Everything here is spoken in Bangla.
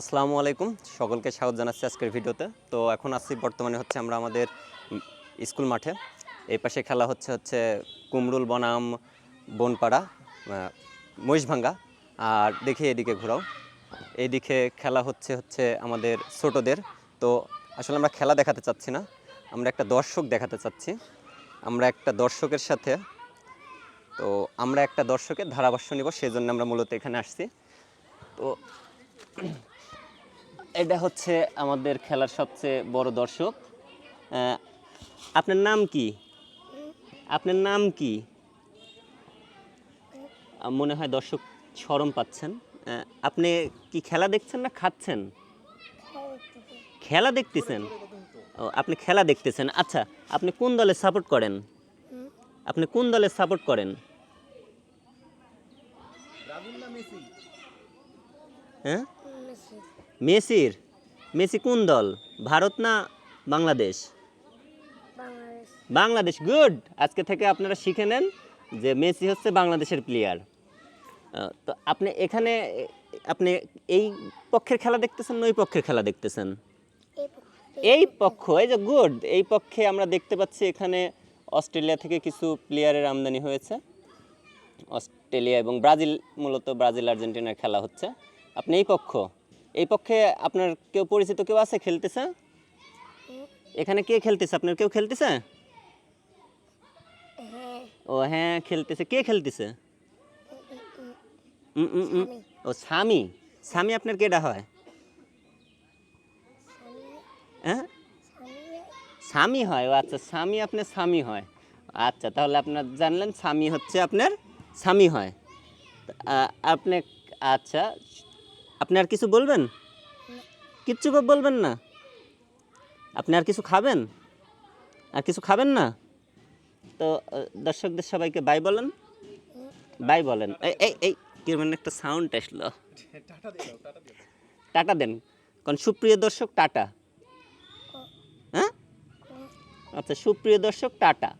আসসালামু আলাইকুম, সকলকে স্বাগত জানাচ্ছি আজকের ভিডিওতে। তো এখন আছি বর্তমানে আমরা আমাদের স্কুল মাঠে। এই পাশে খেলা হচ্ছে কুমরুল বনাম বনপাড়া মহিষভাঙ্গা। আর দেখি এদিকে ঘোরাও, এইদিকে খেলা হচ্ছে আমাদের ছোটদের। তো আসলে আমরা খেলা দেখাতে চাচ্ছি না, আমরা একটা দর্শক দেখাতে চাচ্ছি। আমরা একটা দর্শকের সাথে আমরা একটা দর্শকের ধারাভাষ্য নিব, সেই জন্য আমরা মূলত এখানে আসছি। তো এটা হচ্ছে আমাদের খেলার সবচেয়ে বড় দর্শক। আপনার নাম কি? আপনার নাম কি? মনে হয় দর্শক শরম পাচ্ছেন। আপনি কি খেলা দেখছেন না খাচ্ছেন? খেলা দেখতেছেন। ও, আপনি খেলা দেখতেছেন। আচ্ছা, আপনি কোন দলে সাপোর্ট করেন? আপনি কোন দলে সাপোর্ট করেন? হ্যাঁ, মেসির। মেসি কোন দল? ভারত না বাংলাদেশ? বাংলাদেশ। গুড। আজকে থেকে আপনারা শিখে নেন যে মেসি হচ্ছে বাংলাদেশের প্লেয়ার। তো আপনি এখানে আপনি এই পক্ষের খেলা দেখতেছেন না ওই পক্ষের খেলা দেখতেছেন? এই পক্ষ। এই যে গুড। এই পক্ষে আমরা দেখতে পাচ্ছি এখানে অস্ট্রেলিয়া থেকে কিছু প্লেয়ারের আমদানি হয়েছে। অস্ট্রেলিয়া এবং ব্রাজিল, মূলত ব্রাজিল আর্জেন্টিনার খেলা হচ্ছে। আপনি এই পক্ষে আপনার কেউ পরিচিত কেউ আছে খেলতেছে? এখানে কে খেলতেছে? আপনার কেউ খেলতেছে? ও হ্যাঁ, খেলতেছে। কে খেলতেছে? ও স্বামী। স্বামী আপনার কেডা হয়? হ্যাঁ, স্বামী হয়। ও আচ্ছা, স্বামী আপনার স্বামী হয়। আচ্ছা, তাহলে আপনার জানলেন স্বামী হচ্ছে আপনার স্বামী হয়। আপনি আচ্ছা, আপনি আর কিছু বলবেন? কিচ্ছু বলবেন না? আপনি আর কিছু খাবেন? আর কিছু খাবেন না? তো দর্শকদের সবাইকে বাই বলেন। বাই বলেন। এই এই এই কি মানে একটা সাউন্ড আসলো। টাটা দেন। কারণ সুপ্রিয় দর্শক টাটা। হ্যাঁ, আচ্ছা, সুপ্রিয় দর্শক টাটা।